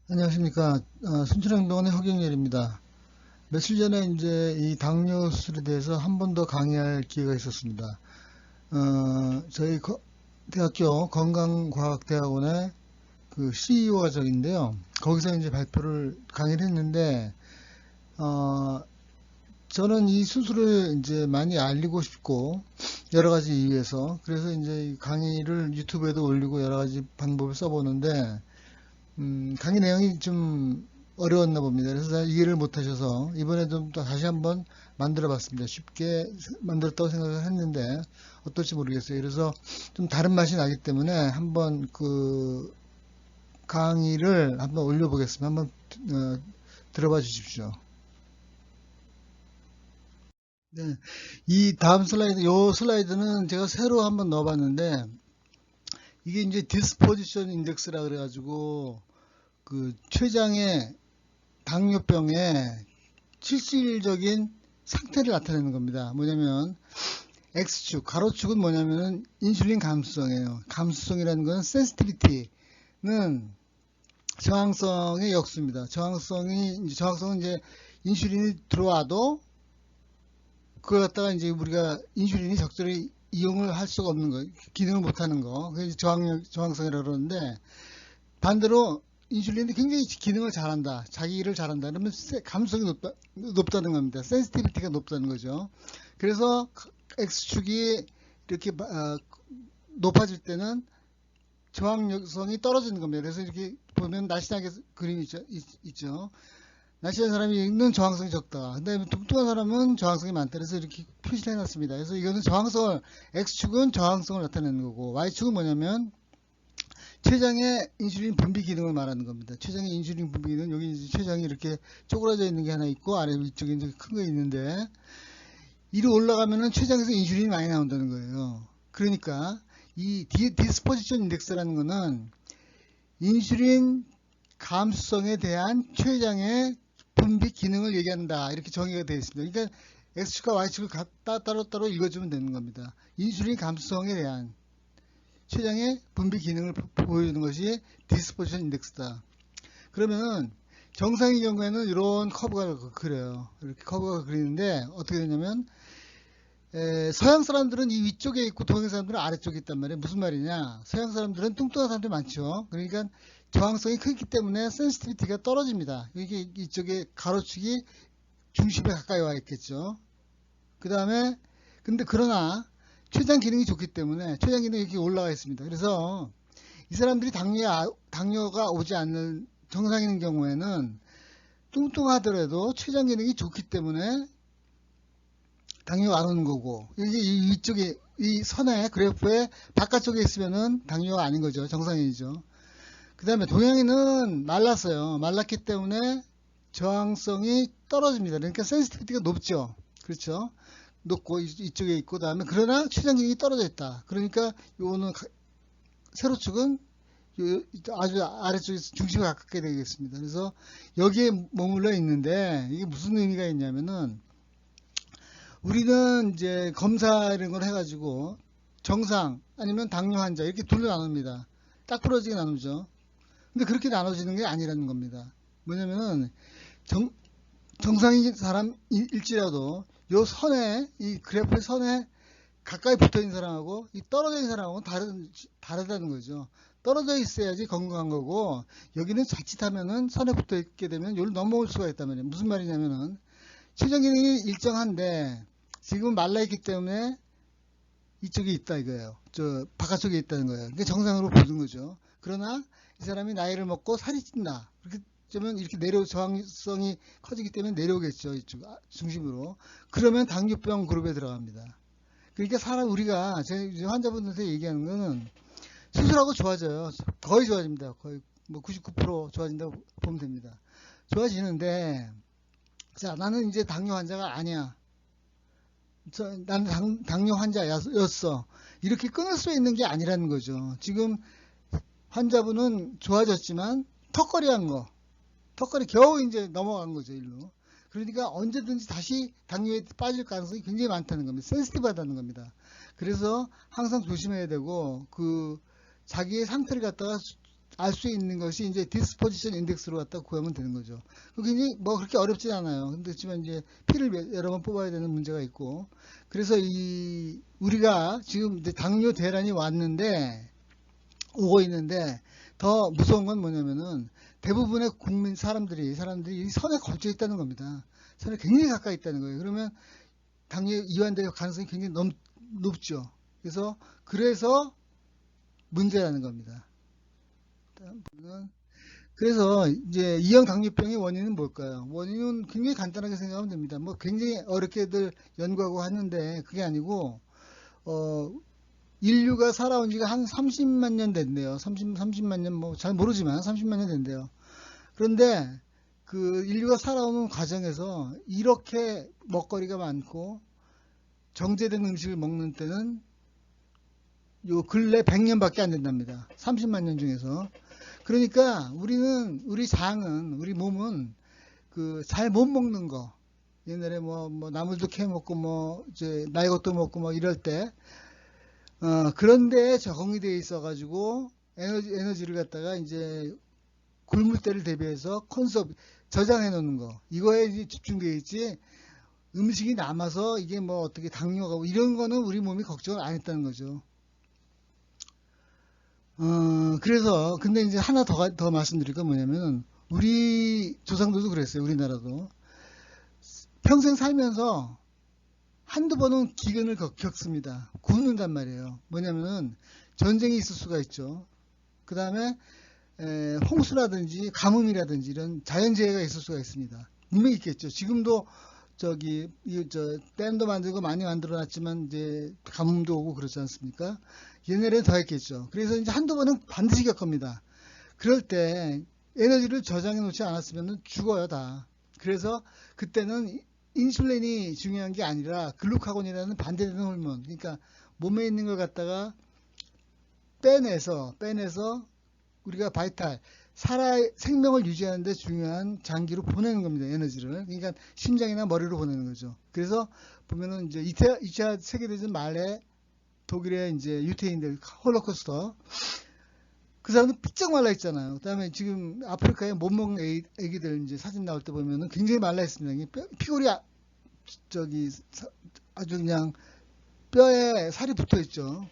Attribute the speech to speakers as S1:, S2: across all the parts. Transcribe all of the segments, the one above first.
S1: 안녕하십니까. 순천향병원의 허경열입니다. 며칠 전에 이제 이 당뇨 수술에 대해서 한 번 더 강의할 기회가 있었습니다. 저희 대학교 건강과학대학원의 그 CEO 과정인데요. 거기서 이제 발표를 강의를 했는데, 어, 저는 이 수술을 이제 많이 알리고 싶고, 여러 가지 이유에서, 그래서 이제 이 강의를 유튜브에도 올리고 여러 가지 방법을 써보는데, 강의 내용이 좀 어려웠나 봅니다. 그래서 잘 이해를 못 하셔서 이번에 좀 또 다시 한번 만들어 봤습니다. 쉽게 만들었다고 생각을 했는데 어떨지 모르겠어요. 그래서 좀 다른 맛이 나기 때문에 한번 그 강의를 한번 올려보겠습니다. 한번 들어봐 주십시오. 네. 이 다음 슬라이드, 요 슬라이드는 제가 새로 한번 넣어봤는데 이게 이제 디스포지션 인덱스라 그래가지고 그 췌장의 당뇨병의 실질적인 상태를 나타내는 겁니다. 뭐냐면 X축, 가로축은 뭐냐면은 인슐린 감수성이에요. 감수성이라는 건 센시티비티는 저항성의 역수입니다. 저항성은 이제 인슐린이 들어와도 그걸 갖다가 이제 우리가 인슐린이 적절히 이용을 할 수가 없는 거, 기능을 못 하는 거. 그게 저항성이라고 그러는데 반대로 인슐린이 굉장히 기능을 잘한다. 자기 일을 잘한다. 그러면 감수성이 높다는 겁니다. 센시티비티가 높다는 거죠. 그래서 X축이 이렇게 높아질 때는 저항성이 떨어지는 겁니다. 그래서 이렇게 보면 날씬하게 그림이 있죠. 날씬한 사람이 저항성이 적다. 근데 뚱뚱한 사람은 저항성이 많다. 그래서 이렇게 표시를 해놨습니다. 그래서 이거는 X축은 저항성을 나타내는 거고, Y축은 뭐냐면 췌장의 인슐린 분비 기능을 말하는 겁니다. 췌장의 인슐린 분비 기능, 여기 이제 췌장이 이렇게 쪼그라져 있는 게 하나 있고, 아래 위쪽에 이제 큰 거 있는데, 이리 올라가면은 췌장에서 인슐린이 많이 나온다는 거예요. 그러니까, 이 디스포지션 인덱스라는 거는 인슐린 감수성에 대한 췌장의 분비 기능을 얘기한다. 이렇게 정의가 되어 있습니다. 그러니까 X축과 Y축을 따로따로 읽어주면 되는 겁니다. 인슐린 감수성에 대한 췌장의 분비 기능을 보여주는 것이 디스포지션 인덱스다. 그러면은 정상의 경우에는 이런 커브가 그려요. 이렇게 커브가 그리는데 어떻게 되냐면 서양 사람들은 이 위쪽에 있고 동양 사람들은 아래쪽에 있단 말이에요. 무슨 말이냐? 서양 사람들은 뚱뚱한 사람들이 많죠. 그러니까 저항성이 크기 때문에 센시티비티가 떨어집니다. 이게 이쪽에 가로축이 중심에 가까이 와 있겠죠. 그 다음에 근데 그러나 췌장 기능이 좋기 때문에 췌장 기능이 이렇게 올라가 있습니다. 그래서 이 사람들이 당뇨가 오지 않는 정상인 경우에는 뚱뚱하더라도 췌장 기능이 좋기 때문에 당뇨가 안 오는 거고, 이게 이쪽에 이 선의 그래프의 바깥쪽에 있으면은 당뇨가 아닌 거죠. 정상인이죠. 그 다음에 동양인은 말랐어요. 말랐기 때문에 저항성이 떨어집니다. 그러니까 센시티비티가 높죠. 그렇죠. 높고 이쪽에 있고, 그다음에 그러나 췌장 기능이 떨어져 있다. 그러니까 요거는 세로축은 아주 아래쪽에 중심에 가깝게 되겠습니다. 그래서 여기에 머물러 있는데 이게 무슨 의미가 있냐면은 우리는 이제 검사 이런 걸 해가지고 정상 아니면 당뇨 환자 이렇게 둘로 나눕니다. 딱 부러지게 나누죠. 근데 그렇게 나눠지는 게 아니라는 겁니다. 뭐냐면은 정상인 사람일지라도 요 선에 이 그래프의 선에 가까이 붙어 있는 사람하고 이 떨어져 있는 사람하고 다르다는 거죠. 떨어져 있어야지 건강한 거고 여기는 자칫하면은 선에 붙어 있게 되면 여기를 넘어올 수가 있단 말이에요. 무슨 말이냐면은 췌장 기능이 일정한데 지금 말라 있기 때문에 이쪽에 있다 이거예요. 저 바깥쪽에 있다는 거예요. 그게 정상으로 보는 거죠. 그러나 이 사람이 나이를 먹고 살이 찐다. 그렇게 되면 이렇게 저항성이 커지기 때문에 내려오겠죠. 이쪽 중심으로. 그러면 당뇨병 그룹에 들어갑니다. 그러니까 우리가 제 환자분들한테 얘기하는 거는 수술하고 좋아져요. 거의 좋아집니다. 거의 뭐 99% 좋아진다고 보면 됩니다. 좋아지는데 자 나는 이제 당뇨 환자가 아니야. 나는 당뇨 환자였어. 이렇게 끊을 수 있는 게 아니라는 거죠. 지금 환자분은 좋아졌지만 턱걸이 겨우 이제 넘어간 거죠, 일로. 그러니까 언제든지 다시 당뇨에 빠질 가능성이 굉장히 많다는 겁니다. 센시티브하다는 겁니다. 그래서 항상 조심해야 되고, 자기의 상태를 갖다가 알 수 있는 것이 이제 디스포지션 인덱스로 갖다 구하면 되는 거죠. 그게 뭐 그렇게 어렵진 않아요. 근데 그렇지만 이제 피를 여러 번 뽑아야 되는 문제가 있고, 그래서 우리가 지금 이제 당뇨 대란이 오고 있는데 더 무서운 건 뭐냐면은 대부분의 국민 사람들이 이 선에 걸쳐 있다는 겁니다. 선에 굉장히 가까이 있다는 거예요. 그러면 당뇨에 이완될 가능성이 굉장히 높죠. 그래서 문제라는 겁니다. 그래서 이제 이형 당뇨병의 원인은 뭘까요? 원인은 굉장히 간단하게 생각하면 됩니다. 뭐 굉장히 어렵게들 연구하고 하는데 그게 아니고 인류가 살아온 지가 한 30만 년 됐네요. 30만 년 뭐 잘 모르지만 30만 년 된대요. 그런데 그 인류가 살아오는 과정에서 이렇게 먹거리가 많고 정제된 음식을 먹는 때는 요 근래 100년밖에 안 된답니다. 30만 년 중에서. 그러니까 우리 장은, 우리 몸은 그 잘 못 먹는 거, 옛날에 뭐 나물도 캐 먹고 뭐 이제 나이 것도 먹고 뭐 이럴 때 그런 데에 적응이 돼 있어 가지고 에너지를 갖다가 이제 굶을 때를 대비해서 저장해 놓는 거, 이거에 이제 집중되어 있지, 음식이 남아서 이게 뭐 어떻게 당뇨가 오고 이런 거는 우리 몸이 걱정을 안 했다는 거죠. 그래서 근데 이제 하나 더 말씀드릴 건 뭐냐면, 우리 조상들도 그랬어요. 우리나라도 평생 살면서 한두 번은 기근을 겪습니다. 굶는단 말이에요. 뭐냐면은 전쟁이 있을 수가 있죠. 그 다음에 홍수라든지 가뭄이라든지 이런 자연재해가 있을 수가 있습니다. 분명히 있겠죠. 지금도 댐도 만들고 많이 만들어놨지만 이제 가뭄도 오고 그렇지 않습니까? 옛날에는 더 했겠죠. 그래서 이제 한두 번은 반드시 겪습니다. 그럴 때 에너지를 저장해 놓지 않았으면 죽어요, 다. 그래서 그때는 인슐린이 중요한 게 아니라 글루카곤이라는 반대되는 호르몬, 그러니까 몸에 있는 걸 갖다가 빼내서 우리가 생명을 유지하는 데 중요한 장기로 보내는 겁니다. 에너지를. 그러니까 심장이나 머리로 보내는 거죠. 그래서 보면은 이제 2차 세계대전 말에 독일의 이제 유태인들 홀로코스터, 그 사람들 삐쩍 말라 있잖아요. 그 다음에 지금 아프리카에 못 먹는 애기들 이제 사진 나올 때 보면은 굉장히 말라 있습니다. 피골이 아주 그냥 뼈에 살이 붙어 있죠.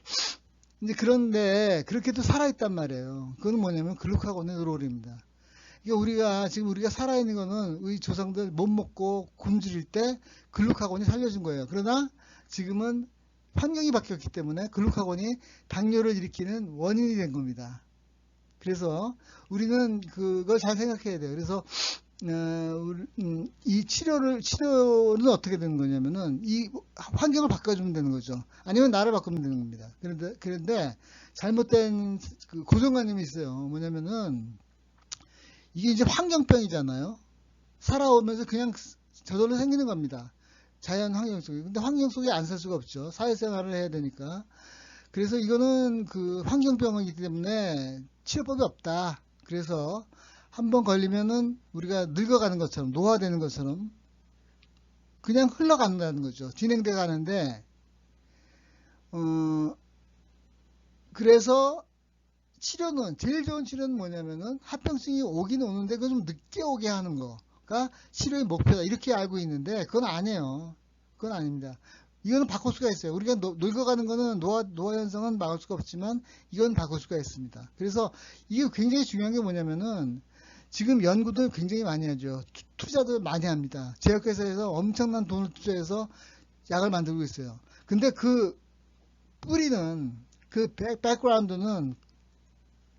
S1: 이제 그런데 그렇게도 살아있단 말이에요. 그건 뭐냐면 글루카곤의 노롤입니다. 그러니까 우리가 살아있는 거는 우리 조상들 못 먹고 굶주릴 때 글루카곤이 살려준 거예요. 그러나 지금은 환경이 바뀌었기 때문에 글루카곤이 당뇨를 일으키는 원인이 된 겁니다. 그래서 우리는 그걸 잘 생각해야 돼요. 그래서 이 치료는 어떻게 되는 거냐면은 이 환경을 바꿔주면 되는 거죠. 아니면 나를 바꾸면 되는 겁니다. 그런데 잘못된 그 고정관념이 있어요. 뭐냐면은 이게 이제 환경병이잖아요. 살아오면서 그냥 저절로 생기는 겁니다. 자연 환경 속에. 근데 환경 속에 안 살 수가 없죠. 사회생활을 해야 되니까. 그래서 이거는 그 환경병이기 때문에 치료법이 없다. 그래서 한번 걸리면은 우리가 늙어가는 것처럼, 노화되는 것처럼 그냥 흘러간다는 거죠. 진행돼 가는데, 그래서 제일 좋은 치료는 뭐냐면은 합병증이 오긴 오는데 그거 좀 늦게 오게 하는 거가 치료의 목표다. 이렇게 알고 있는데 그건 아니에요. 그건 아닙니다. 이거는 바꿀 수가 있어요. 우리가 늙어가는 거는 노화 현상은 막을 수가 없지만 이건 바꿀 수가 있습니다. 그래서 이게 굉장히 중요한 게 뭐냐면은 지금 연구도 굉장히 많이 하죠. 투자도 많이 합니다. 제약회사에서 엄청난 돈을 투자해서 약을 만들고 있어요. 근데 그 뿌리는, 그 백그라운드는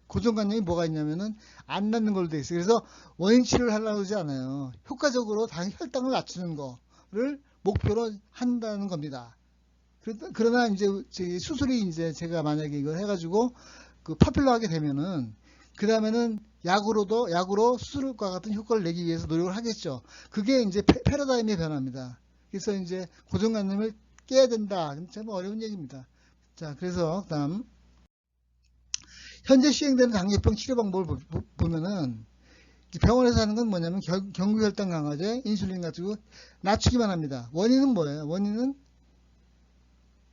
S1: 고정관념이 뭐가 있냐면은 안 낫는 걸로 돼 있어요. 그래서 원인 치료를 하려고 하지 않아요. 효과적으로 혈당을 낮추는 거를 목표로 한다는 겁니다. 그러나 이제 수술이 이제 제가 만약에 이걸 해가지고 그 파퓰러하게 되면은 그 다음에는 약으로 수술과 같은 효과를 내기 위해서 노력을 하겠죠. 그게 이제 패러다임의 변화입니다. 그래서 이제 고정관념을 깨야 된다. 참 어려운 얘기입니다. 자, 그래서 다음 현재 시행되는 당뇨병 치료 방법을 보면은 병원에서 하는 건 뭐냐면 경구혈당 강화제, 인슐린 가지고 낮추기만 합니다. 원인은 뭐예요? 원인은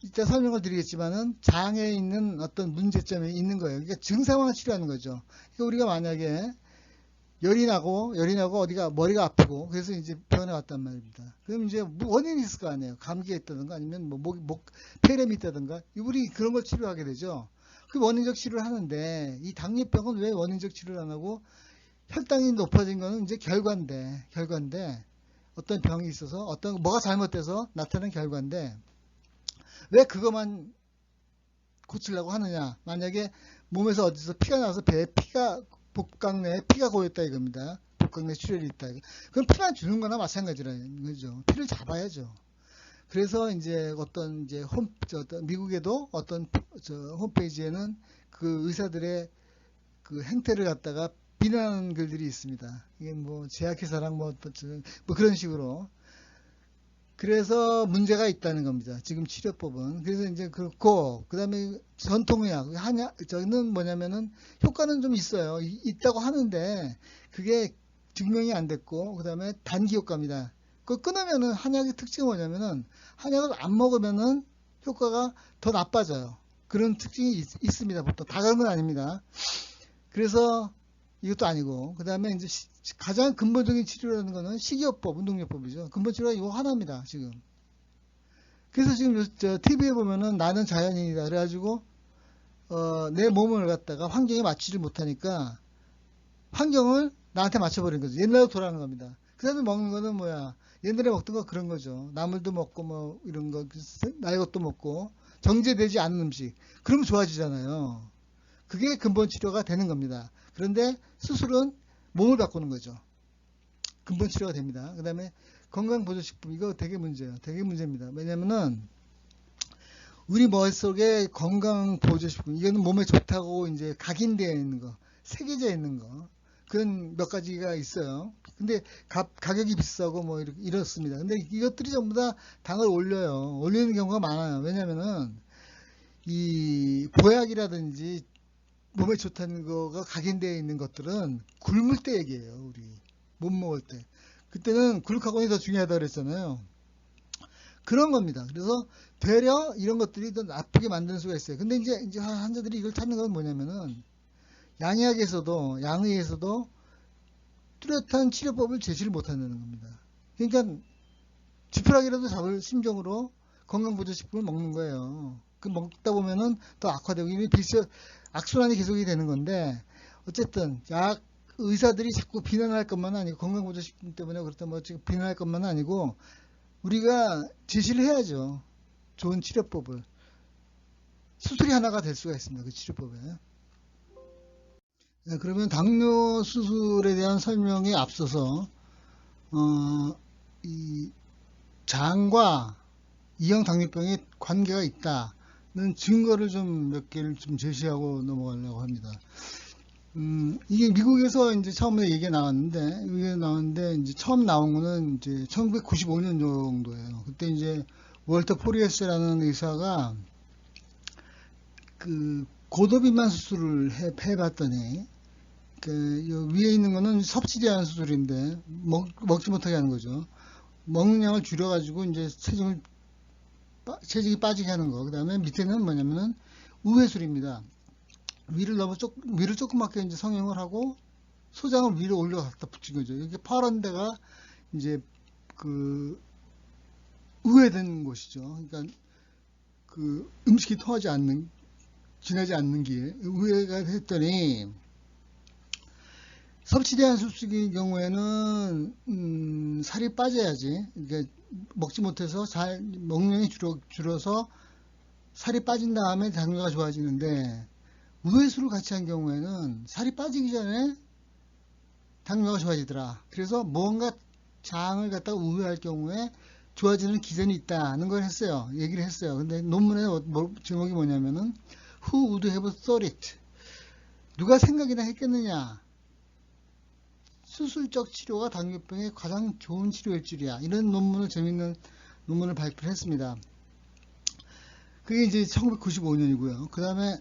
S1: 이따 설명을 드리겠지만은 장에 있는 어떤 문제점이 있는 거예요. 그러니까 증상만 치료하는 거죠. 그러니까 우리가 만약에 열이 나고 어디가 머리가 아프고 그래서 이제 병원에 왔단 말입니다. 그럼 이제 원인이 있을 거 아니에요. 감기가 있다든가 아니면 뭐 목 폐렴이 있다든가 우리 그런 걸 치료하게 되죠. 그 원인적 치료를 하는데 이 당뇨병은 왜 원인적 치료를 안 하고 혈당이 높아진 거는 이제 결과인데 어떤 병이 있어서 어떤 뭐가 잘못돼서 나타난 결과인데 왜 그것만 고치려고 하느냐. 만약에 몸에서 어디서 피가 나서 배에 복강 내에 피가 고였다 이겁니다. 복강 내에 출혈이 있다. 그럼 피만 주는 거나 마찬가지라는 거죠. 피를 잡아야죠. 그래서 이제 어떤 이제 미국에도 어떤 홈페이지에는 그 의사들의 그 행태를 갖다가 비난하는 글들이 있습니다. 이게 뭐 제약회사랑 뭐 그런 식으로. 그래서 문제가 있다는 겁니다. 지금 치료법은. 그래서 이제 그렇고, 그 다음에 전통의학, 저는 뭐냐면은 효과는 좀 있어요. 있다고 하는데, 그게 증명이 안 됐고, 그 다음에 단기 효과입니다. 그거 끊으면은 한약의 특징이 뭐냐면은, 한약을 안 먹으면은 효과가 더 나빠져요. 그런 특징이 있습니다. 보통. 다 그런 건 아닙니다. 그래서 이것도 아니고, 그 다음에 이제 가장 근본적인 치료라는 거는 식이요법, 운동요법이죠. 근본 치료가 이거 하나입니다, 지금. 그래서 지금 TV에 보면은 나는 자연인이다. 그래가지고, 내 몸을 갖다가 환경에 맞추지 못하니까 환경을 나한테 맞춰버린 거죠. 옛날로 돌아가는 겁니다. 그 다음에 먹는 거는 뭐야. 옛날에 먹던 거 그런 거죠. 나물도 먹고 뭐 이런 거, 나의 것도 먹고, 정제되지 않는 음식. 그러면 좋아지잖아요. 그게 근본 치료가 되는 겁니다. 그런데 수술은 몸을 바꾸는 거죠. 근본 치료가 됩니다. 그 다음에 건강보조식품 이거 되게 문제예요. 되게 문제입니다. 왜냐면은 우리 머릿속에 건강보조식품 이거는 몸에 좋다고 이제 각인되어 있는 거, 새겨져 있는 거 그런 몇 가지가 있어요. 근데 가격이 비싸고 뭐 이렇습니다. 근데 이것들이 전부 다 당을 올려요. 올리는 경우가 많아요. 왜냐면은 이 보약이라든지 몸에 좋다는 거가 각인되어 있는 것들은 굶을 때 얘기예요. 우리 못 먹을 때. 그때는 글루카곤이 더 중요하다고 그랬잖아요. 그런 겁니다. 그래서 되려 이런 것들이 더 나쁘게 만드는 수가 있어요. 근데 이제 환자들이 이걸 찾는 건 뭐냐면은 양의에서도 뚜렷한 치료법을 제시를 못한다는 겁니다. 그러니까 지푸라기라도 잡을 심정으로 건강보조식품을 먹는 거예요. 그 먹다 보면은 더 악화되고 이게 악순환이 계속이 되는 건데 어쨌든 의사들이 자꾸 비난할 것만 아니고 건강보조식품 때문에 그렇다 뭐 지금 비난할 것만 아니고 우리가 제시를 해야죠. 좋은 치료법을. 수술이 하나가 될 수가 있습니다. 그 치료법에. 네, 그러면 당뇨 수술에 대한 설명에 앞서서 이 장과 이형 당뇨병에 관계가 있다는 증거를 좀 몇 개를 좀 제시하고 넘어가려고 합니다. 이게 미국에서 이제 처음에 얘기가 나왔는데, 이제 처음 나온 거는 이제 1995년 정도예요. 그때 이제 월터 포리에스라는 의사가 그 고도비만 수술을 해봤더니, 그 위에 있는 거는 섭취제한 수술인데, 먹지 못하게 하는 거죠. 먹는 양을 줄여가지고 이제 체중이 빠지게 하는 거. 그 다음에 밑에는 뭐냐면은 우회술입니다. 위를 조그맣게 이제 성형을 하고 소장을 위로 올려 갖다 붙인 거죠. 이게 파란 데가 이제 그 우회된 곳이죠. 그러니까 그 음식이 지나지 않는 길 우회가 했더니 섭취대한 수술의 경우에는 살이 빠져야지. 그러니까 먹지 못해서 먹는 양이 줄어서 살이 빠진 다음에 당뇨가 좋아지는데 우회수를 같이 한 경우에는 살이 빠지기 전에 당뇨가 좋아지더라. 그래서 뭔가 장을 갖다가 우회할 경우에 좋아지는 기전이 있다는 걸 얘기를 했어요. 근데 논문의 제목이 뭐냐면은 Who would have thought it? 누가 생각이나 했겠느냐? 수술적 치료가 당뇨병의 가장 좋은 치료일 줄이야. 이런 재밌는 논문을 발표를 했습니다. 그게 이제 1995년이고요. 그 다음에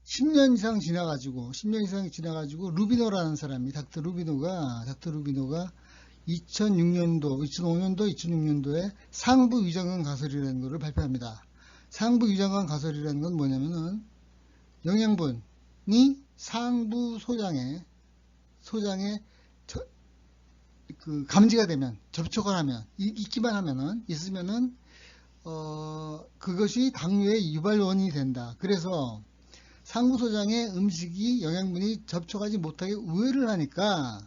S1: 10년 이상 지나가지고 루비노라는 사람이 닥터 루비노가 2006년도, 2005년도, 2006년도에 상부 위장관 가설이라는 것을 발표합니다. 상부 위장관 가설이라는 건 뭐냐면은 영양분이 상부 소장에 그 감지가 되면, 접촉을 하면, 있기만 하면은, 있으면은 그것이 당뇨의 유발원인이 된다. 그래서 상부소장에 음식이 영양분이 접촉하지 못하게 우회를 하니까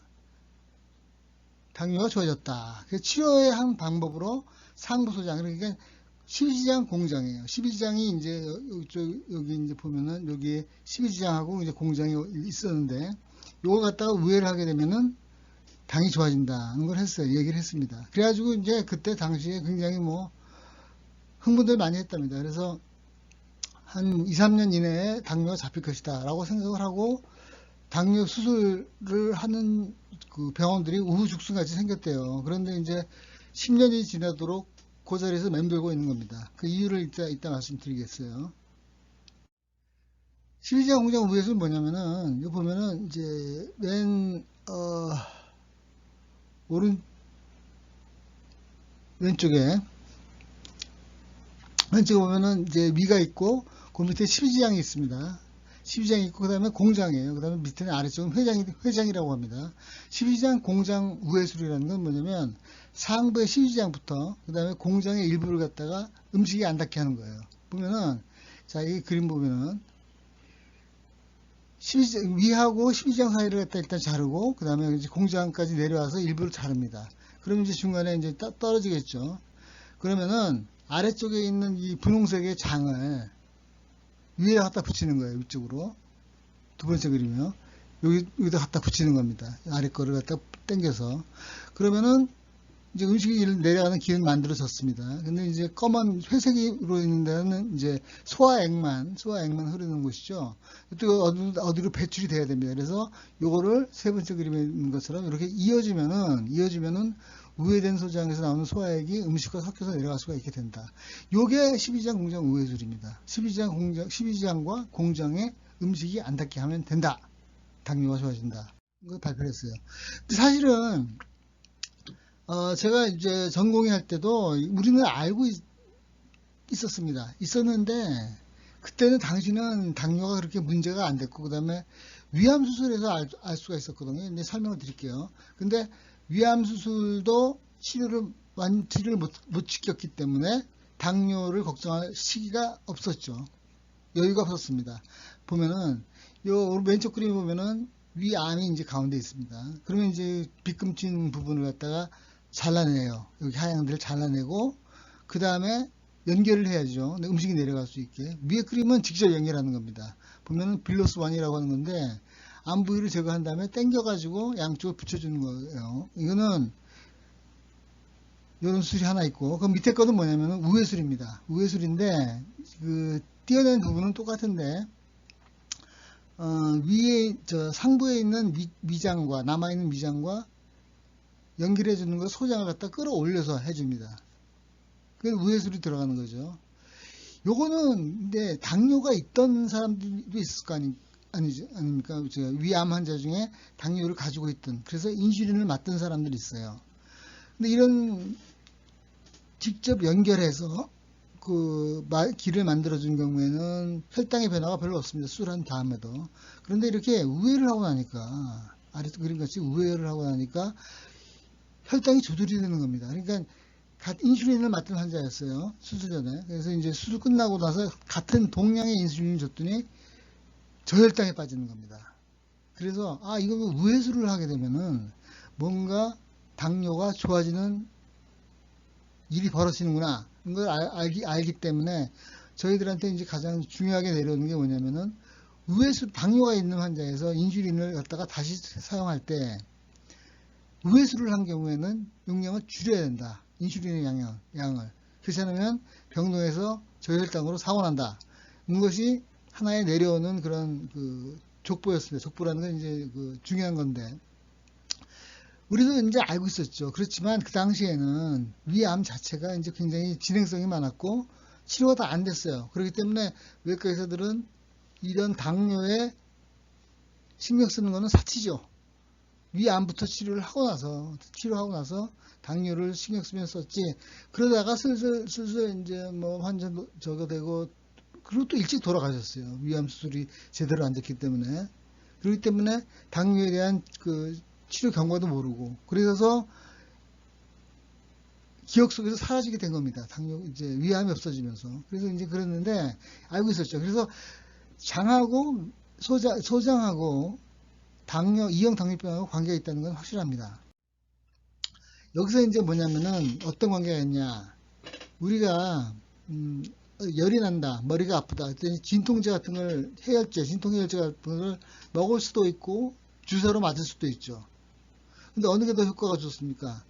S1: 당뇨가 좋아졌다. 그래서 치료의 한 방법으로 상부소장, 그러니까 12지장 공장이에요. 12지장이 이제 여기 이제 보면은 여기에 12지장하고 이제 공장이 있었는데 요걸 갖다가 우회를 하게 되면은 당이 좋아진다는 걸 했어요. 얘기를 했습니다. 그래가지고 이제 그때 당시에 굉장히 뭐 흥분들 많이 했답니다. 그래서 한 2, 3년 이내에 당뇨가 잡힐 것이다 라고 생각을 하고 당뇨 수술을 하는 그 병원들이 우후죽순같이 생겼대요. 그런데 이제 10년이 지나도록 그 자리에서 맴돌고 있는 겁니다. 그 이유를 이따 말씀드리겠어요. 12지장 공장 우회수는 뭐냐면은 여기 보면은 이제 왼쪽에 보면은 이제 위가 있고 그 밑에 12지장이 있습니다. 12지장이 있고 그 다음에 공장이에요. 그 다음에 밑에는 아래쪽은 회장이라고 합니다. 12지장 공장 우회술이라는 건 뭐냐면 상부의 12지장부터 그 다음에 공장의 일부를 갖다가 음식이 안 닿게 하는 거예요. 보면은 자, 이 그림 보면은 12지장, 위하고 12지장 사이를 갖다 일단 자르고 그 다음에 이제 공장까지 내려와서 일부를 자릅니다. 그러면 이제 중간에 이제 떨어지겠죠. 그러면은 아래쪽에 있는 이 분홍색의 장을 위에 갖다 붙이는 거예요. 위쪽으로. 두 번째 그림이요. 여기다 갖다 붙이는 겁니다. 아래 거를 갖다 당겨서. 그러면은 이제 음식이 내려가는 길은 만들어졌습니다. 근데 이제 검은 회색으로 있는 데는 이제 소화액만 흐르는 곳이죠. 또 어디로 배출이 돼야 됩니다. 그래서 요거를 세 번째 그림에 있는 것처럼 이렇게 이어지면은 우회된 소장에서 나오는 소화액이 음식과 섞여서 내려갈 수가 있게 된다. 요게 12지장 공장 우회술입니다. 12지장과 공장에 음식이 안 닿게 하면 된다. 당뇨가 좋아진다. 이걸 발표를 했어요. 근데 사실은 제가 이제 전공의 할 때도 우리는 알고 있었는데 그때는 당시는 당뇨가 그렇게 문제가 안 됐고 그 다음에 위암 수술에서 알 수가 있었거든요. 근데 설명을 드릴게요. 근데 위암 수술도 치료를 못 지켰기 때문에 당뇨를 걱정할 시기가 없었죠. 여유가 없었습니다. 보면은 요 왼쪽 그림 보면은 위암이 이제 가운데 있습니다. 그러면 이제 빗금친 부분을 갖다가 잘라내요. 여기 하얀들을 잘라내고 그 다음에 연결을 해야죠. 음식이 내려갈 수 있게. 위에 그림은 직접 연결하는 겁니다. 보면은 빌로스 원이라고 하는 건데 암 부위를 제거한 다음에 당겨가지고 양쪽을 붙여주는 거예요. 이거는 이런 수술이 하나 있고 그 밑에 거는 뭐냐면은 우회술입니다. 우회술인데 그 띄어낸 부분은 똑같은데 위에 상부에 있는 위장과 남아있는 위장과 연결해 주는 거 소장을 갖다 끌어올려서 해줍니다. 그게 우회술이 들어가는 거죠. 요거는 근데 당뇨가 있던 사람들도 있을 거 아닙니까? 위암 환자 중에 당뇨를 가지고 있던 그래서 인슐린을 맞던 사람들이 있어요. 근데 이런 직접 연결해서 그 길을 만들어 준 경우에는 혈당의 변화가 별로 없습니다. 수술한 다음에도. 그런데 이렇게 우회를 하고 나니까 아래 그림같이 우회를 하고 나니까 혈당이 조절이 되는 겁니다. 그러니까 인슐린을 맞던 환자였어요. 수술 전에. 그래서 이제 수술 끝나고 나서 같은 동량의 인슐린을 줬더니 저혈당에 빠지는 겁니다. 그래서 이거 우회수를 하게 되면은 뭔가 당뇨가 좋아지는 일이 벌어지는구나. 이걸 알기 때문에 저희들한테 이제 가장 중요하게 내려오는 게 뭐냐면은 당뇨가 있는 환자에서 인슐린을 갖다가 다시 사용할 때 우회수를 한 경우에는 용량을 줄여야 된다. 인슐린의 양을. 그렇지 않으면 병동에서 저혈당으로 사고 난다. 이것이 하나의 내려오는 그런 그 족보였습니다. 족보라는 건 이제 그 중요한 건데. 우리도 이제 알고 있었죠. 그렇지만 그 당시에는 위암 자체가 이제 굉장히 진행성이 많았고 치료가 다 안 됐어요. 그렇기 때문에 외과 의사들은 이런 당뇨에 신경 쓰는 거는 사치죠. 위암부터 치료하고 나서 당뇨를 신경 쓰면 썼지. 그러다가 슬슬 이제 뭐 환자 저거 되고, 그리고 또 일찍 돌아가셨어요. 위암 수술이 제대로 안 됐기 때문에. 그렇기 때문에 당뇨에 대한 그 치료 경과도 모르고, 그래서 기억 속에서 사라지게 된 겁니다. 당뇨, 이제 위암이 없어지면서. 그래서 이제 그랬는데, 알고 있었죠. 그래서 장하고 소장하고 당뇨, 이형 당뇨병하고 관계가 있다는 건 확실합니다. 여기서 이제 뭐냐면은 어떤 관계가 있냐. 우리가, 열이 난다, 머리가 아프다, 진통제 같은 걸, 진통해열제 같은 걸 먹을 수도 있고, 주사로 맞을 수도 있죠. 근데 어느 게 더 효과가 좋습니까?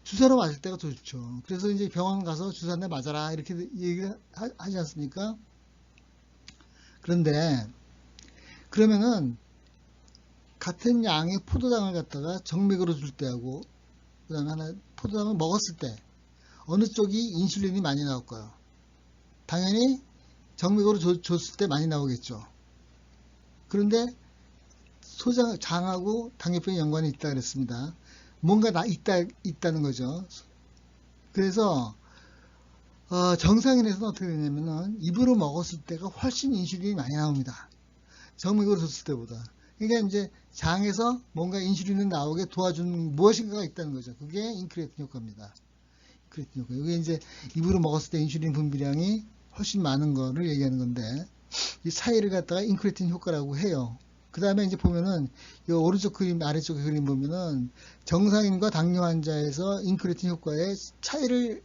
S1: 주사로 맞을 때가 더 좋죠. 그래서 이제 병원 가서 주사 내 맞아라, 이렇게 얘기를 하지 않습니까? 그런데, 그러면은, 같은 양의 포도당을 갖다가 정맥으로 줄 때하고, 그 다음에 하나, 포도당을 먹었을 때, 어느 쪽이 인슐린이 많이 나올까요? 당연히 정맥으로 줬을 때 많이 나오겠죠. 그런데 장하고 당뇨병이 연관이 있다 그랬습니다. 뭔가 있다는 거죠. 그래서 정상인에서는 어떻게 되냐면은 입으로 먹었을 때가 훨씬 인슐린이 많이 나옵니다. 정맥으로 줬을 때보다. 그러니까 이제 장에서 뭔가 인슐린이 나오게 도와주는 무엇인가가 있다는 거죠. 그게 인크레틴 효과입니다. 이게 이제 입으로 먹었을 때 인슐린 분비량이 훨씬 많은 거를 얘기하는 건데, 이 사이를 갖다가 인크레틴 효과라고 해요. 그 다음에 이제 보면은, 이 오른쪽 그림, 아래쪽 그림 보면은, 정상인과 당뇨 환자에서 인크레틴 효과의 차이를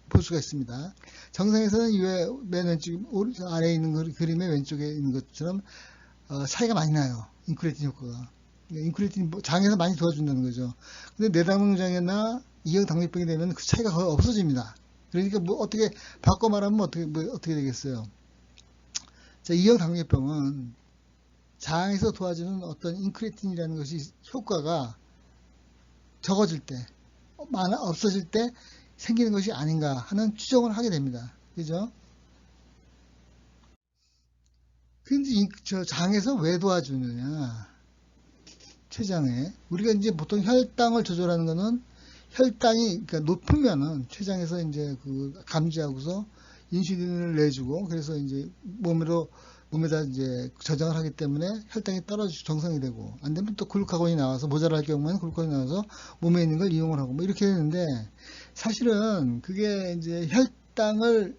S1: 볼 수가 있습니다. 정상에서는 맨 왼쪽, 아래에 있는 그림의 왼쪽에 있는 것처럼, 차이가 많이 나요. 인크레틴 효과가. 인크레틴이 장에서 많이 도와준다는 거죠. 근데 뇌당뇨장애나 이형 당뇨병이 되면 그 차이가 거의 없어집니다. 그러니까 뭐 어떻게 바꿔 말하면 어떻게 되겠어요? 자, 이형 당뇨병은 장에서 도와주는 어떤 인크레틴이라는 것이 효과가 적어질 때, 없어질 때 생기는 것이 아닌가 하는 추정을 하게 됩니다. 그죠? 근데 저 장에서 왜 도와주느냐? 췌장에. 우리가 이제 보통 혈당을 조절하는 거는 혈당이 그러니까 높으면은 췌장에서 이제 그 감지하고서 인슐린을 내주고, 그래서 이제 몸에다 이제 저장을 하기 때문에 혈당이 떨어지고 정상이 되고, 안 되면 또 글루카곤이 나와서 모자랄 경우에는 글루카곤이 나와서 몸에 있는 걸 이용을 하고 뭐 이렇게 되는데, 사실은 그게 이제 혈당을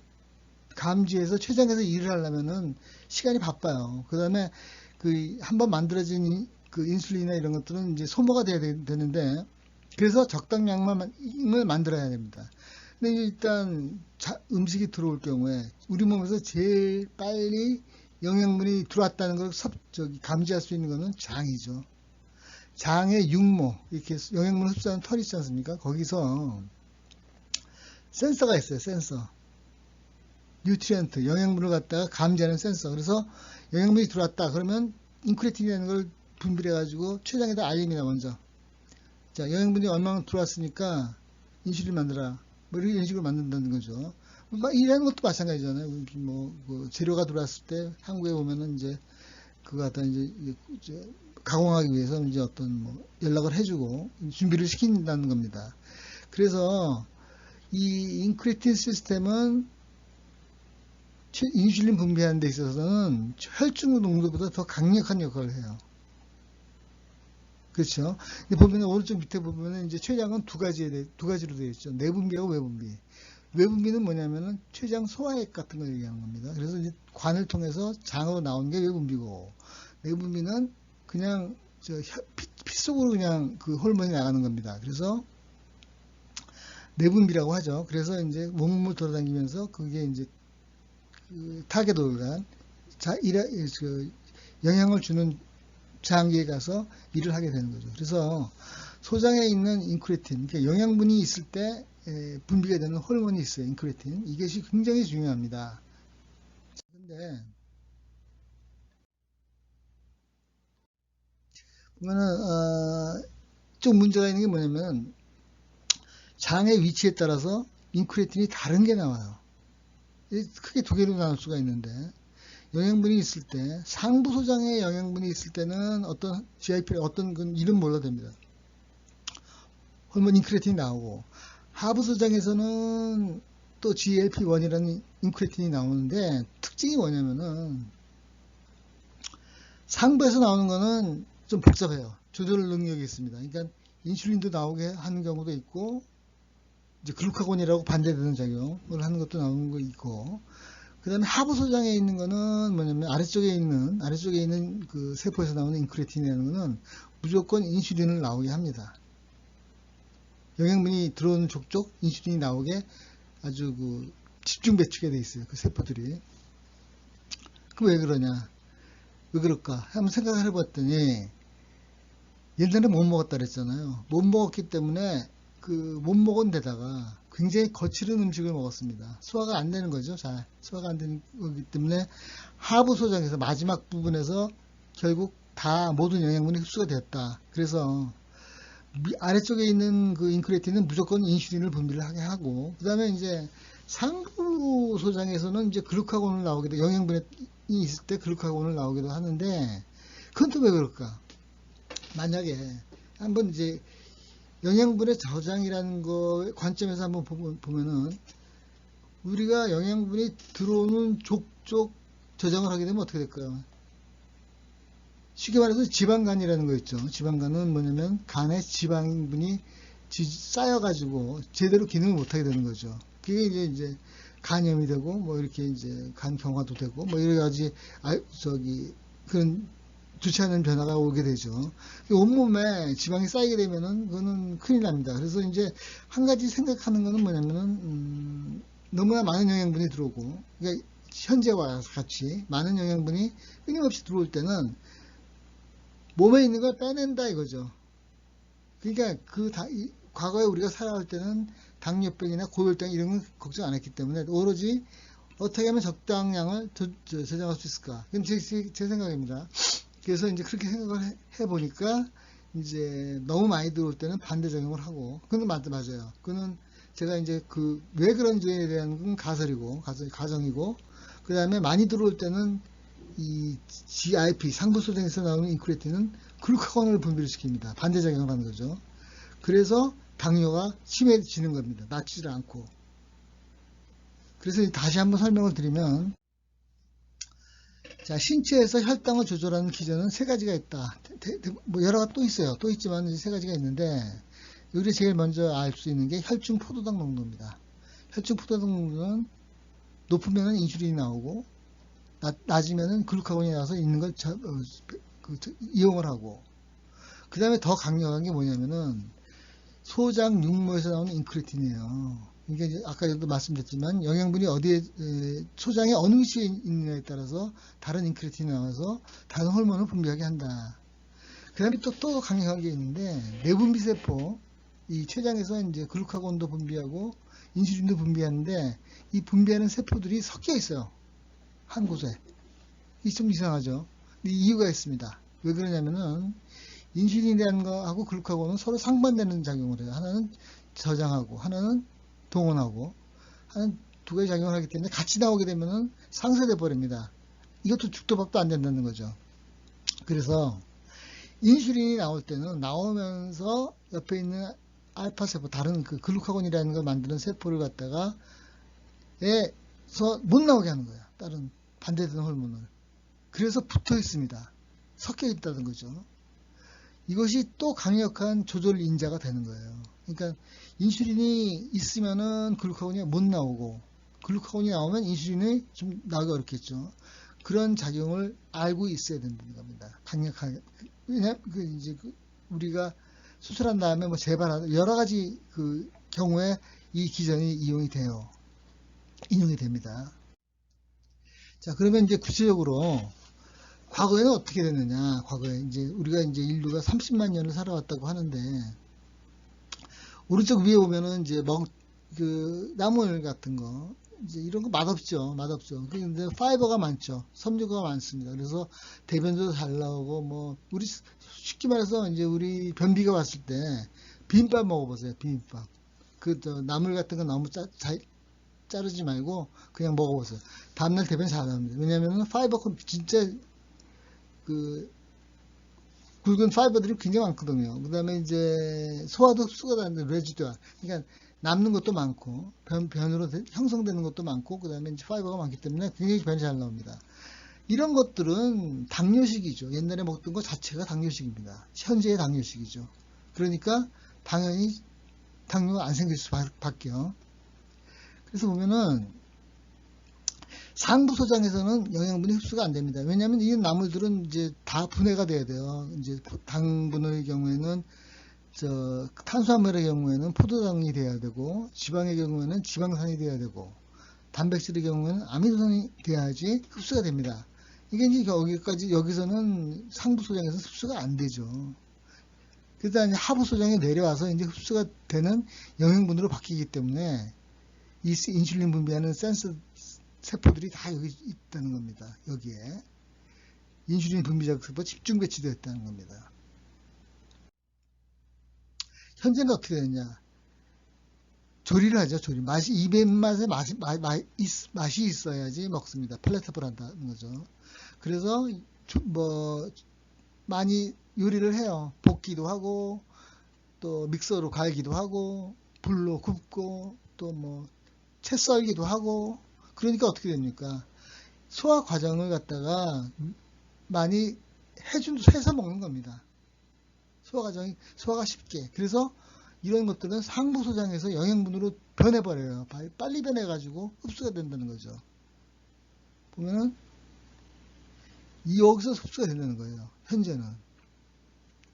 S1: 감지해서 췌장에서 일을 하려면은 시간이 바빠요. 그 다음에 그 한번 만들어진 그 인슐린이나 이런 것들은 이제 소모가 돼야 되는데, 그래서 적당량을 만들어야 됩니다. 근데 일단 음식이 들어올 경우에 우리 몸에서 제일 빨리 영양분이 들어왔다는 걸 감지할 수 있는 것은 장이죠. 장의 육모, 이렇게 영양분을 흡수하는 털이 있지 않습니까? 거기서 센서가 있어요. 센서. 뉴트리언트, 영양분을 갖다가 감지하는 센서. 그래서 영양분이 들어왔다 그러면 인크레틴이라는 걸 분비해가지고 췌장에다 알립니다. 먼저. 자, 영양분이 얼마나 들어왔으니까 인슐린 만들어라. 뭐 이런 식으로 만든다는 거죠. 이런 것도 마찬가지잖아요. 그 재료가 들어왔을 때 한국에 오면은 이제 그거 갖다 이제 가공하기 위해서 이제 어떤 연락을 해주고 준비를 시킨다는 겁니다. 그래서 이 인크레틴 시스템은 인슐린 분비하는 데 있어서는 혈중 농도보다 더 강력한 역할을 해요. 그렇죠. 보면 오른쪽 밑에 보면은 이제 췌장은 두 가지로 되어 있죠. 내분비하고 외분비. 외분비는 뭐냐면은 췌장 소화액 같은 걸 얘기하는 겁니다. 그래서 이제 관을 통해서 장으로 나오는 게 외분비고, 내분비는 그냥 피 속으로 그냥 그 호르몬이 나가는 겁니다. 그래서 내분비라고 하죠. 그래서 이제 몸을 돌아다니면서 그게 이제 그 타겟 오르간, 영향을 주는 장기에 가서 일을 하게 되는 거죠. 그래서 소장에 있는 인크레틴, 그러니까 영양분이 있을 때 분비가 되는 호르몬이 있어요. 인크레틴. 이것이 굉장히 중요합니다. 근데 보면은 좀 문제가 있는 게 뭐냐면 장의 위치에 따라서 인크레틴이 다른 게 나와요. 크게 두 개로 나눌 수가 있는데, 영양분이 있을 때, 상부 소장에 영양분이 있을 때는 어떤 GIP, 어떤 건 이름 몰라도 됩니다. 호르몬 인크레틴이 나오고, 하부 소장에서는 또 GLP-1이라는 인크레틴이 나오는데, 특징이 뭐냐면은 상부에서 나오는 거는 좀 복잡해요. 조절 능력이 있습니다. 그러니까 인슐린도 나오게 하는 경우도 있고, 이제 글루카곤이라고 반대되는 작용을 하는 것도 나오는 거 있고, 그 다음에 하부 소장에 있는 거는 뭐냐면 아래쪽에 있는 그 세포에서 나오는 인크레틴이라는 거는 무조건 인슐린을 나오게 합니다. 영양분이 들어오는 족족 인슐린이 나오게 아주 그 집중 배치가 돼 있어요. 그 세포들이. 그 왜 그러냐? 왜 그럴까? 한번 생각을 해봤더니 옛날에 못 먹었다 그랬잖아요. 못 먹었기 때문에 그 못 먹은 데다가 굉장히 거칠은 음식을 먹었습니다. 소화가 안 되는 거죠. 잘 소화가 안 되는 거기 때문에 하부 소장에서 마지막 부분에서 결국 다 모든 영양분이 흡수가 됐다. 그래서 아래쪽에 있는 그 인크레틴은 무조건 인슐린을 분비를 하게 하고, 그 다음에 이제 상부 소장에서는 이제 글루카곤을 나오기도, 영양분이 있을 때 글루카곤을 나오기도 하는데, 그건 또 왜 그럴까? 만약에 한번 이제 영양분의 저장이라는 거 관점에서 한번 보면은 우리가 영양분이 들어오는 족족 저장을 하게 되면 어떻게 될까요? 쉽게 말해서 지방간이라는 거 있죠. 지방간은 뭐냐면 간에 지방분이 쌓여가지고 제대로 기능을 못하게 되는 거죠. 그게 이제 간염이 되고 뭐 이렇게 이제 간 경화도 되고 뭐 여러 가지 그런 좋지 않은 변화가 오게 되죠. 온몸에 지방이 쌓이게 되면은 그거는 큰일 납니다. 그래서 이제 한 가지 생각하는 거는 뭐냐면은 너무나 많은 영양분이 들어오고, 그러니까 현재와 같이 많은 영양분이 끊임없이 들어올 때는 몸에 있는 걸 빼낸다 이거죠. 그러니까 과거에 우리가 살아갈 때는 당뇨병이나 고혈당 이런 건 걱정 안 했기 때문에 오로지 어떻게 하면 적당량을 저장할 수 있을까? 그건 제 생각입니다. 그래서 이제 그렇게 생각을 해보니까 이제 너무 많이 들어올 때는 반대작용을 하고, 그건 맞아요. 그거는 제가 이제 왜 그런지에 대한 건 가정이고, 그 다음에 많이 들어올 때는 이 GIP, 상부소장에서 나오는 인크레틴은 글루카곤을 분비를 시킵니다. 반대작용을 하는 거죠. 그래서 당뇨가 심해지는 겁니다. 낫지를 않고. 그래서 다시 한번 설명을 드리면, 자, 신체에서 혈당을 조절하는 기전은 세 가지가 있다. 뭐 여러 가지 또 있어요. 또 있지만 세 가지가 있는데, 우리 제일 먼저 알 수 있는 게 혈중 포도당 농도입니다. 혈중 포도당 농도는 높으면 인슐린이 나오고, 낮으면 글루카곤이 나와서 있는 걸 이용을 하고, 그 다음에 더 강력한 게 뭐냐면은 소장 육모에서 나오는 인크레틴이에요. 이게 아까도 말씀드렸지만 영양분이 어디에 소장에 어느 위치에 있느냐에 따라서 다른 인크레틴이 나와서 다른 호르몬을 분비하게 한다. 그 다음에 또 강력한 게 있는데 내분비 세포, 이 췌장에서 이제 글루카곤도 분비하고 인슐린도 분비하는데 이 분비하는 세포들이 섞여 있어요. 한 곳에. 이게 좀 이상하죠. 근데 이유가 있습니다. 왜 그러냐면은 인슐린이라는 거하고 글루카곤은 서로 상반되는 작용을 해요. 하나는 저장하고 하나는 동원하고 하는 두 가지 작용을 하기 때문에 같이 나오게 되면은 상쇄돼 버립니다. 이것도 죽도 밥도 안 된다는 거죠. 그래서 인슐린이 나올 때는 나오면서 옆에 있는 알파 세포, 다른 그 글루카곤이라는 걸 만드는 세포를 갖다가 에서 못 나오게 하는 거야. 다른 반대되는 호르몬을. 그래서 붙어 있습니다. 섞여 있다는 거죠. 이것이 또 강력한 조절 인자가 되는 거예요. 그러니까 인슐린이 있으면은 글루카곤이 못 나오고, 글루카곤이 나오면 인슐린이 좀 나오기 어렵겠죠. 그런 작용을 알고 있어야 된다는 겁니다. 강력하게. 왜냐면 우리가 수술한 다음에 뭐 재발하는 여러 가지 그 경우에 이 기전이 인용이 됩니다. 자, 그러면 이제 구체적으로 과거에는 어떻게 됐느냐? 과거에 이제 우리가 이제 인류가 30만 년을 살아왔다고 하는데, 오른쪽 위에 보면은 이제 나물 같은 거, 이제 이런 거 맛없죠. 근데 파이버가 많죠. 섬유가 많습니다. 그래서 대변도 잘 나오고, 뭐, 쉽게 말해서 이제 우리 변비가 왔을 때 비빔밥 먹어보세요. 비빔밥. 나물 같은 거 너무 자르지 말고 그냥 먹어보세요. 다음날 대변 잘 나옵니다. 왜냐면은 파이버가 진짜 굵은 파이버들이 굉장히 많거든요. 그 다음에 이제 소화도 흡수가 되는데 레지두얼. 그러니까 남는 것도 많고, 변으로 형성되는 것도 많고, 그 다음에 이제 파이버가 많기 때문에 굉장히 변이 잘 나옵니다. 이런 것들은 당뇨식이죠. 옛날에 먹던 것 자체가 당뇨식입니다. 현재의 당뇨식이죠. 그러니까 당연히 당뇨가 안 생길 수밖에요. 그래서 보면은 상부 소장에서는 영양분이 흡수가 안 됩니다. 왜냐하면 이 나물들은 이제 다 분해가 돼야 돼요. 이제 당분의 경우에는 탄수화물의 경우에는 포도당이 돼야 되고, 지방의 경우에는 지방산이 돼야 되고, 단백질의 경우에는 아미노산이 돼야지 흡수가 됩니다. 이게 이제 여기서는 상부 소장에서 흡수가 안 되죠. 그러다 이제 하부 소장에 내려와서 이제 흡수가 되는 영양분으로 바뀌기 때문에 이 인슐린 분비하는 센서 세포들이 다 여기 있다는 겁니다. 여기에 인슐린 분비자 세포 집중 배치되어 있다는 겁니다. 현재는 어떻게 되느냐? 조리를 하죠. 조리. 입의 입맛에 맛이 있어야지 먹습니다. 펠레터블 한다는 거죠. 그래서 많이 요리를 해요. 볶기도 하고, 또 믹서로 갈기도 하고, 불로 굽고, 또 채 썰기도 하고. 그러니까 어떻게 됩니까? 소화 과정을 갖다가 많이 해서 먹는 겁니다. 소화가 쉽게. 그래서 이런 것들은 상부 소장에서 영양분으로 변해버려요. 빨리 변해가지고 흡수가 된다는 거죠. 보면은 여기서 흡수가 된다는 거예요. 현재는.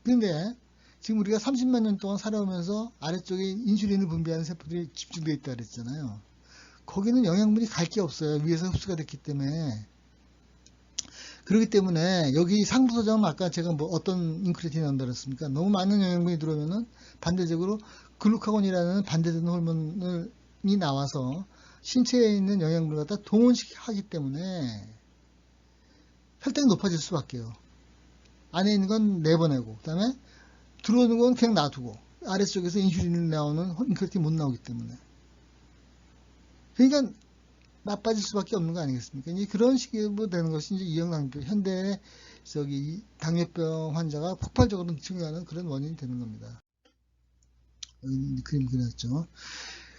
S1: 근데 지금 우리가 30만 년 동안 살아오면서 아래쪽에 인슐린을 분비하는 세포들이 집중되어 있다 그랬잖아요. 거기는 영양분이 갈 게 없어요. 위에서 흡수가 됐기 때문에. 그렇기 때문에 여기 상부 소장은 아까 제가 어떤 인크레틴이 나온다 그랬습니까? 너무 많은 영양분이 들어오면은 반대적으로 글루카곤이라는 반대되는 호르몬이 나와서 신체에 있는 영양분을 갖다 동원하기 때문에 혈당이 높아질 수밖에요. 안에 있는 건 내보내고, 그 다음에 들어오는 건 그냥 놔두고, 아래쪽에서 인슐린이 나오는 인크레틴이 못 나오기 때문에. 그러니까 나빠질 수밖에 없는 거 아니겠습니까? 이제 그런 식으로 되는 것이 이제 이형당뇨, 현대 당뇨병 환자가 폭발적으로 증가하는 그런 원인이 되는 겁니다. 여기 그림 그렸죠.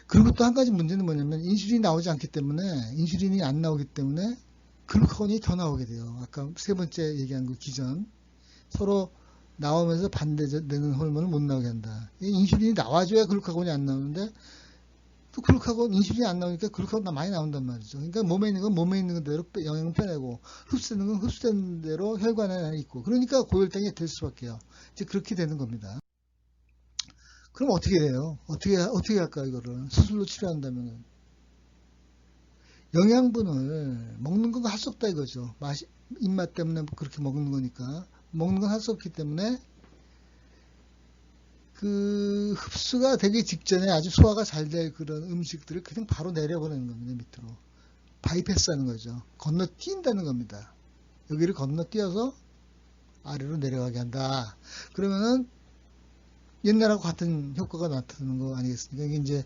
S1: 그리고 또 한 가지 문제는 뭐냐면 인슐린이 나오지 않기 때문에, 인슐린이 안 나오기 때문에 글루카곤이 더 나오게 돼요. 아까 세 번째 얘기한 그 기전. 서로 나오면서 반대되는 호르몬을 못 나오게 한다. 인슐린이 나와줘야 글루카곤이 안 나오는데, 또 글루카곤, 인슐린이 안 나오니까 글루카곤 많이 나온단 말이죠. 그러니까 몸에 있는 건 몸에 있는 대로 영양을 빼내고, 흡수되는 건 흡수되는 대로 혈관에 있고, 그러니까 고혈당이 될 수밖에요. 이제 그렇게 되는 겁니다. 그럼 어떻게 돼요? 어떻게 할까, 이거를? 수술로 치료한다면은. 영양분을 먹는 건 할 수 없다 이거죠. 입맛 때문에 그렇게 먹는 거니까. 먹는 건 할 수 없기 때문에, 그 흡수가 되기 직전에 아주 소화가 잘 될 그런 음식들을 그냥 바로 내려보내는 겁니다. 밑으로. 바이패스 하는 거죠. 건너뛴다는 겁니다. 여기를 건너뛰어서 아래로 내려가게 한다. 그러면은 옛날하고 같은 효과가 나타나는 거 아니겠습니까? 이게 이제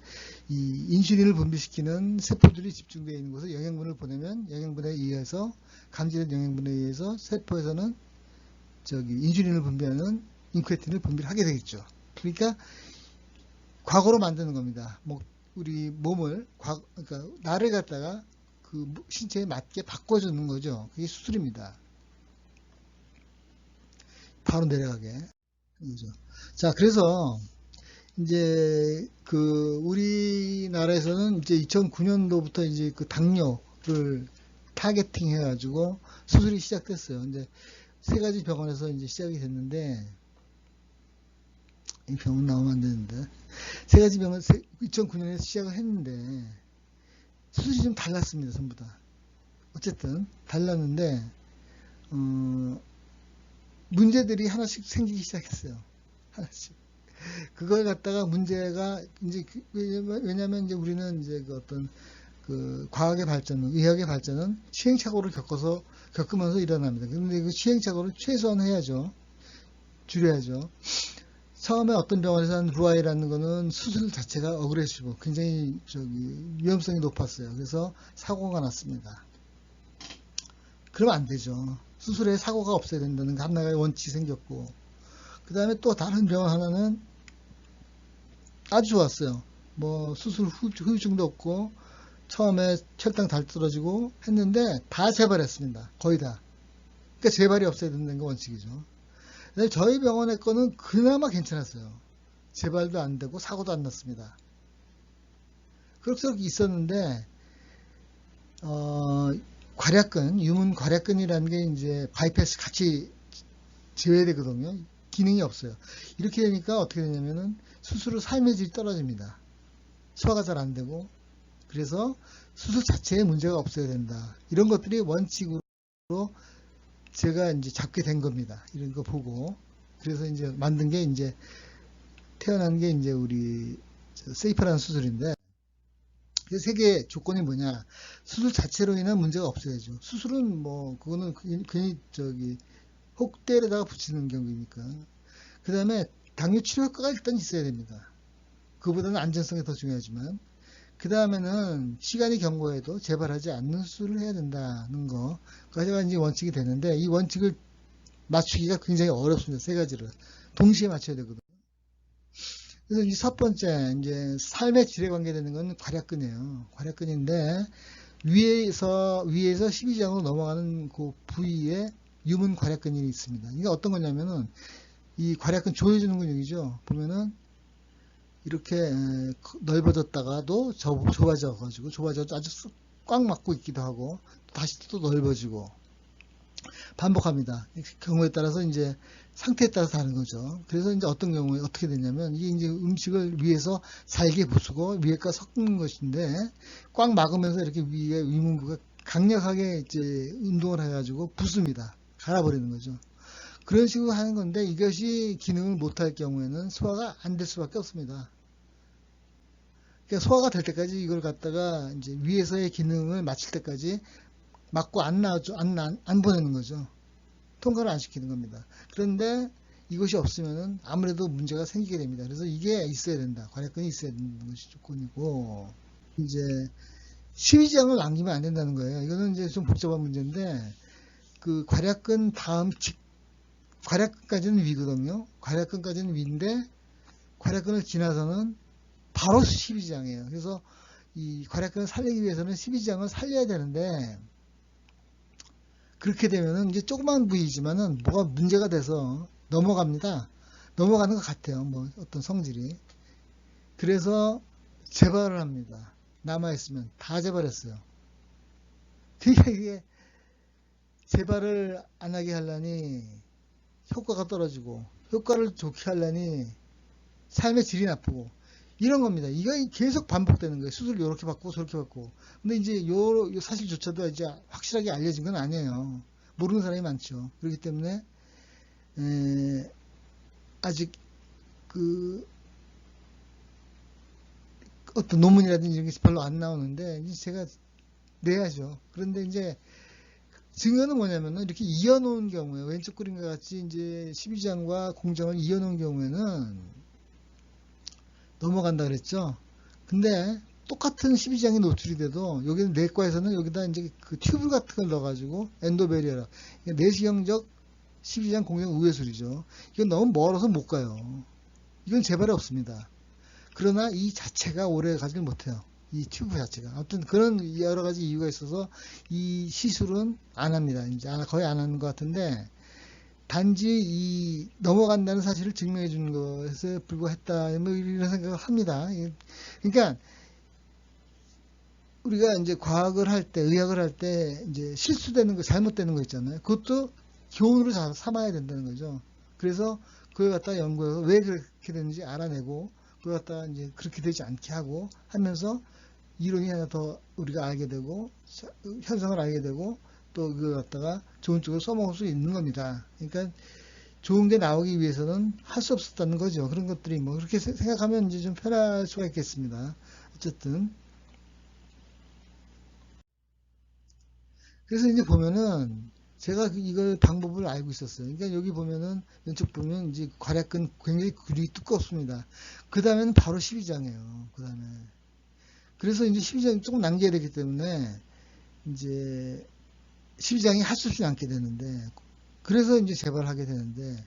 S1: 이 인슐린을 분비시키는 세포들이 집중되어 있는 곳에 영양분을 보내면 영양분에 의해서, 감지된 영양분에 의해서 세포에서는 인슐린을 분비하는 인크레틴을 분비를 하게 되겠죠. 그러니까 과거로 만드는 겁니다. 우리 몸을 그러니까 나를 갖다가 그 신체에 맞게 바꿔주는 거죠. 그게 수술입니다. 바로 내려가게. 그죠. 자, 그래서 이제 우리나라에서는 이제 2009년도부터 이제 그 당뇨를 타겟팅 해가지고 수술이 시작됐어요. 이제 세 가지 병원에서 이제 시작이 됐는데, 이 병원 나오면 안 되는데, 세 가지 병원 2009년에 시작을 했는데 수술이 좀 달랐습니다. 전부 다. 어쨌든 달랐는데 문제들이 하나씩 생기기 시작했어요. 하나씩. 그걸 갖다가 문제가 이제 왜냐면 이제 우리는 이제 그 과학의 발전은, 의학의 발전은 시행착오를 겪으면서 일어납니다. 근데 그 시행착오를 최소화해야죠. 줄여야죠. 처음에 어떤 병원에서 한 루아이라는 거는 수술 자체가 어그레시브, 굉장히 위험성이 높았어요. 그래서 사고가 났습니다. 그러면 안 되죠. 수술에 사고가 없어야 된다는 하나의 원칙이 생겼고, 그 다음에 또 다른 병원 하나는 아주 좋았어요. 뭐 수술 후유증도 없고 처음에 혈당 달 떨어지고 했는데 다 재발했습니다. 거의 다. 그러니까 재발이 없어야 된다는 게 원칙이죠. 근데 저희 병원의 거는 그나마 괜찮았어요. 재발도 안 되고 사고도 안 났습니다. 그렇게 있었는데 괄약근, 유문 괄약근이라는 게 이제 바이패스 같이 제외되거든요. 기능이 없어요. 이렇게 되니까 어떻게 되냐면은 수술 후 삶의 질이 떨어집니다. 소화가 잘 안 되고, 그래서 수술 자체에 문제가 없어야 된다. 이런 것들이 원칙으로 제가 이제 잡게 된 겁니다. 이런 거 보고. 그래서 이제 만든 게 이제 태어난 게 이제 우리 세이프라는 수술인데, 세 개의 조건이 뭐냐? 수술 자체로 인한 문제가 없어야죠. 수술은 뭐 그거는 괜히 혹대에다가 붙이는 경우니까. 그 다음에 당뇨 치료 효과가 일단 있어야 됩니다. 그보다는 안전성이 더 중요하지만, 그 다음에는 시간이 경과해도 재발하지 않는 수술을 해야 된다는 거까지가 이제 원칙이 되는데, 이 원칙을 맞추기가 굉장히 어렵습니다. 세 가지를 동시에 맞춰야 되거든요. 그래서 이 첫 번째 이제 삶의 질에 관계되는 건 괄약근이에요. 괄약근인데 위에서 12장으로 넘어가는 그 부위에 유문 괄약근이 있습니다. 이게 어떤 거냐면은 이 괄약근 조여주는 근육이죠. 보면은 이렇게 넓어졌다가도 좁아져가지고 아주 꽉 막고 있기도 하고 다시 또 넓어지고 반복합니다. 경우에 따라서 이제 상태에 따라서 다른 거죠. 그래서 이제 어떤 경우에 어떻게 되냐면 이게 이제 음식을 위에서 살게 부수고 위에가 섞는 것인데 꽉 막으면서 이렇게 위에 위문부가 강력하게 이제 운동을 해가지고 부숩니다. 갈아버리는 거죠. 그런 식으로 하는 건데 이것이 기능을 못할 경우에는 소화가 안 될 수밖에 없습니다. 그러니까 소화가 될 때까지 이걸 갖다가 이제 위에서의 기능을 마칠 때까지 막고 안 보내는 거죠. 통과를 안 시키는 겁니다. 그런데 이것이 없으면은 아무래도 문제가 생기게 됩니다. 그래서 이게 있어야 된다. 괄약근이 있어야 되는 것이 조건이고, 이제 12장을 남기면 안 된다는 거예요. 이거는 이제 좀 복잡한 문제인데, 그 괄약근까지는 위거든요. 괄약근까지는 위인데, 괄약근을 지나서는 바로 12장이에요. 그래서 이 괄약근을 살리기 위해서는 12장을 살려야 되는데, 그렇게 되면은 이제 조그만 부위지만은 뭐가 문제가 돼서 넘어갑니다. 넘어가는 것 같아요. 뭐 어떤 성질이. 그래서 재발을 합니다. 남아있으면 다 재발했어요. 이게 재발을 안 하게 하려니 효과가 떨어지고 효과를 좋게 하려니 삶의 질이 나쁘고 이런 겁니다. 이거 계속 반복되는 거예요. 수술 이렇게 받고 저렇게 받고. 근데 이제 요 사실조차도 이제 확실하게 알려진 건 아니에요. 모르는 사람이 많죠. 그렇기 때문에 아직 그 어떤 논문이라든지 이런 게 별로 안 나오는데 이제 제가 내야죠. 그런데 이제 증거는 뭐냐면은 이렇게 이어놓은 경우에 왼쪽 그림과 같이 이제 12장과 공장을 이어놓은 경우에는 넘어간다 그랬죠. 근데 똑같은 12장이 노출이 돼도 여기는 내과에서는 여기다 이제 그 튜브 같은 걸 넣어가지고 엔도베리어라 내시경적 12장 공장 우회술이죠. 이건 너무 멀어서 못 가요. 이건 재발이 없습니다. 그러나 이 자체가 오래 가지를 못해요. 이 튜브 자체가. 아무튼 그런 여러 가지 이유가 있어서 이 시술은 안 합니다. 이제 거의 안 하는 것 같은데 단지 이 넘어간다는 사실을 증명해 주는 것에 불과했다. 뭐 이런 생각을 합니다. 그러니까 우리가 이제 과학을 할 때, 의학을 할 때 이제 실수되는 거, 잘못되는 거 있잖아요. 그것도 교훈으로 삼아야 된다는 거죠. 그래서 그걸 갖다 연구해서 왜 그렇게 되는지 알아내고 그걸 갖다 이제 그렇게 되지 않게 하고 하면서 이론이 하나 더 우리가 알게 되고 현상을 알게 되고 또 그걸 갖다가 좋은 쪽으로 써먹을 수 있는 겁니다. 그러니까 좋은 게 나오기 위해서는 할 수 없었다는 거죠. 그런 것들이 뭐 그렇게 생각하면 이제 좀 편할 수가 있겠습니다. 어쨌든 그래서 이제 보면은 제가 이걸 방법을 알고 있었어요. 그러니까 여기 보면은 왼쪽 보면 이제 괄약근 굉장히 근육이 두껍습니다. 그 다음에는 바로 12장이에요. 그 다음에 그래서 이제 12장 조금 남겨야 되기 때문에 이제 12장이 할 수 없이 남게 되는데 그래서 이제 재발하게 되는데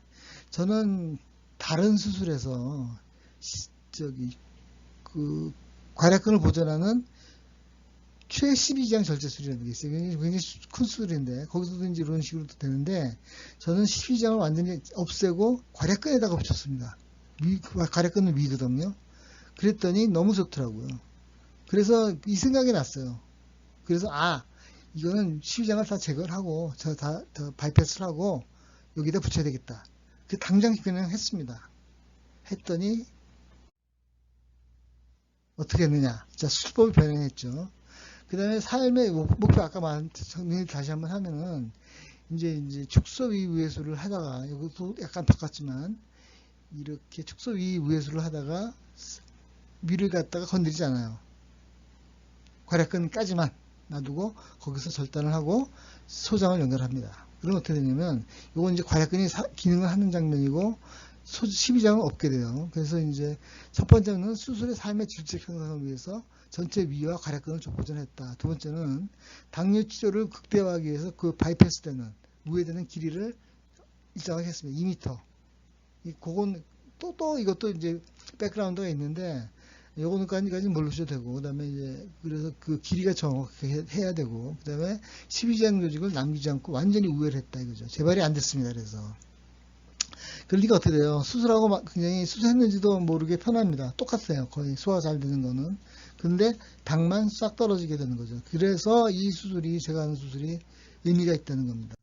S1: 저는 다른 수술에서 저기 그 괄약근을 보존하는 최12장 절제술이라는 게 있어요. 굉장히 큰 수술인데 거기서도 이제 이런 식으로도 되는데 저는 12장을 완전히 없애고 괄약근에다가 붙였습니다. 괄약근을 위거든요. 그랬더니 너무 좋더라고요. 그래서 이 생각이 났어요. 그래서 이거는 12장을 다 제거를 하고 저 다 바이패스를 하고 여기다 붙여야 되겠다. 그 당장 그냥 했습니다. 했더니 어떻게 했느냐? 자, 수법을 변형했죠. 그 다음에 삶의 목표 아까 말한 정리를 다시 한번 하면은 이제 축소위 우회수를 하다가 이것도 약간 바꿨지만 이렇게 축소위 우회수를 하다가 위를 갖다가 건드리지 않아요. 괄약근까지만 놔두고 거기서 절단을 하고 소장을 연결합니다. 그럼 어떻게 되냐면 이건 이제 괄약근이 기능을 하는 장면이고 12장은 없게 돼요. 그래서 이제 첫 번째는 수술의 삶의 질적 형성을 위해서 전체 위와 괄약근을 보존했다. 두 번째는 당뇨 치료를 극대화하기 위해서 그 바이패스되는 우회되는 길이를 일정하게 했습니다. 2m. 그건 또 이것도 이제 백그라운드가 있는데 요거는까지 모르셔도 되고, 그 다음에 이제, 그래서 그 길이가 정확하게 해야 되고, 그 다음에 12장 조직을 남기지 않고 완전히 우회를 했다 이거죠. 재발이 안 됐습니다. 그래서. 그러니까 어떻게 돼요? 수술하고 굉장히 수술했는지도 모르게 편합니다. 똑같아요. 거의 소화 잘 되는 거는. 근데 당만 싹 떨어지게 되는 거죠. 그래서 이 수술이, 제가 하는 수술이 의미가 있다는 겁니다.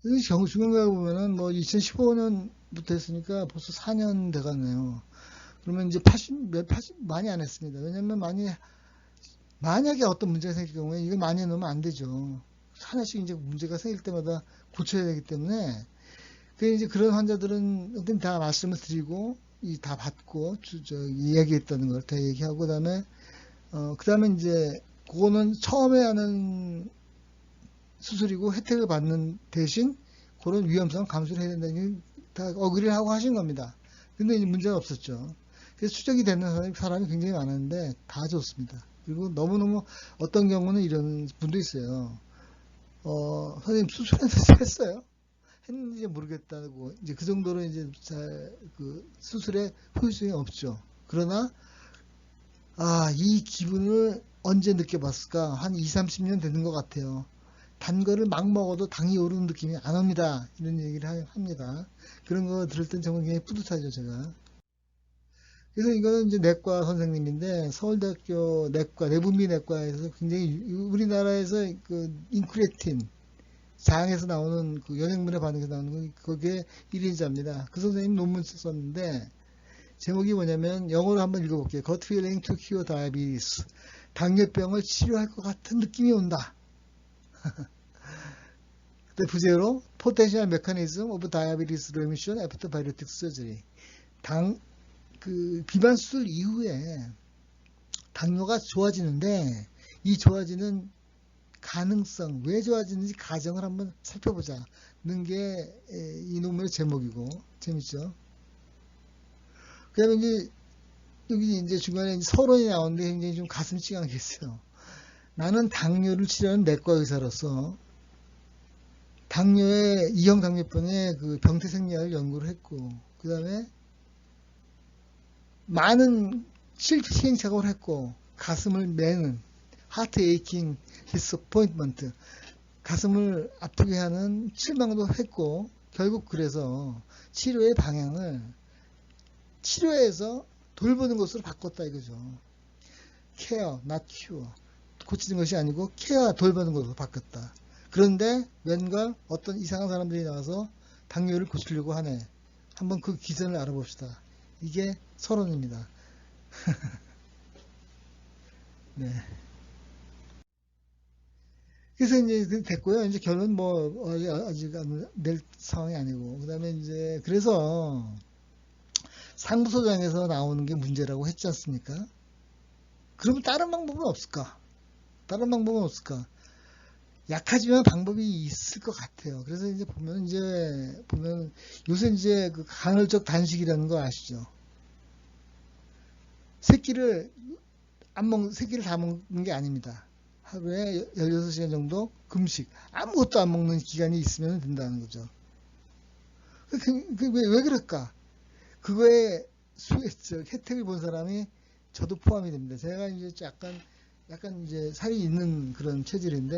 S1: 중간에 보면은 뭐 2015년부터 했으니까 벌써 4년 돼가네요. 그러면 이제 80 많이 안 했습니다. 왜냐면 만약에 어떤 문제가 생길 경우에 이걸 많이 해놓으면 안 되죠. 하나씩 이제 문제가 생길 때마다 고쳐야 되기 때문에 이제 그런 환자들은 다 말씀을 드리고 다 받고 이야기했다는 걸 다 얘기하고 그다음에 이제 그거는 처음에 하는 수술이고 혜택을 받는 대신 그런 위험성 감수를 해야 된다는 게 다 어그리를 하고 하신 겁니다. 근데 이제 문제가 없었죠. 그래서 추적이 되는 사람이 굉장히 많았는데 다 좋습니다. 그리고 너무너무 어떤 경우는 이런 분도 있어요. 선생님 수술했어요? 했는지 모르겠다고 이제 그 정도로 이제 그 수술에 후유증이 없죠. 그러나 이 기분을 언제 느껴봤을까? 한 2, 30년 되는 것 같아요. 단 거를 막 먹어도 당이 오르는 느낌이 안 옵니다. 이런 얘기를 합니다. 그런 거 들을 땐 정말 굉장히 뿌듯하죠, 제가. 그래서 이거는 이제 내과 선생님인데 서울대학교 내분비 내과에서 굉장히 우리나라에서 그 인크레틴 장에서 나오는 그 영양분의 반응에서 나오는 그게 1인자입니다. 그 선생님 논문 썼는데 제목이 뭐냐면 영어로 한번 읽어볼게요. Gut feeling to cure diabetes. 당뇨병을 치료할 것 같은 느낌이 온다. 그때 부제로 Potential Mechanism of Diabetes Remission After Bariatric Surgery. 비만 수술 이후에 당뇨가 좋아지는데 이 좋아지는 가능성, 왜 좋아지는지 가정을 한번 살펴보자는 게 이 논문의 제목이고 재밌죠. 그다음에 이제 여기 이제 중간에 이제 서론이 나오는데 굉장히 좀 가슴이 찡한 게 있어요. 나는 당뇨를 치료하는 내과 의사로서 이형 당뇨병의 그 병태 생리학을 연구를 했고, 그 다음에 많은 시행착오를 했고, 가슴을 매는 하트 에이킹 디스포인트먼트, 가슴을 아프게 하는 실망도 했고, 결국 그래서 치료의 방향을 치료에서 돌보는 것으로 바꿨다 이거죠. 케어, not cure. 고치는 것이 아니고 케어, 돌보는 것으로 바꿨다. 그런데 웬걸 어떤 이상한 사람들이 나와서 당뇨를 고치려고 하네. 한번 그 기전을 알아봅시다. 이게 서론입니다. 네. 그래서 이제 됐고요. 이제 결론 아직 낼 상황이 아니고. 그 다음에 이제 그래서 상부소장에서 나오는 게 문제라고 했지 않습니까? 그러면 다른 방법은 없을까? 다른 방법은 없을까? 약하지만 방법이 있을 것 같아요. 그래서 이제 보면 요새 이제 그 간헐적 단식이라는 거 아시죠? 새끼를 다 먹는 게 아닙니다. 하루에 16시간 정도 금식, 아무것도 안 먹는 기간이 있으면 된다는 거죠. 왜 그럴까? 그거에 혜택을 본 사람이 저도 포함이 됩니다. 제가 이제 약간 이제 살이 있는 그런 체질인데,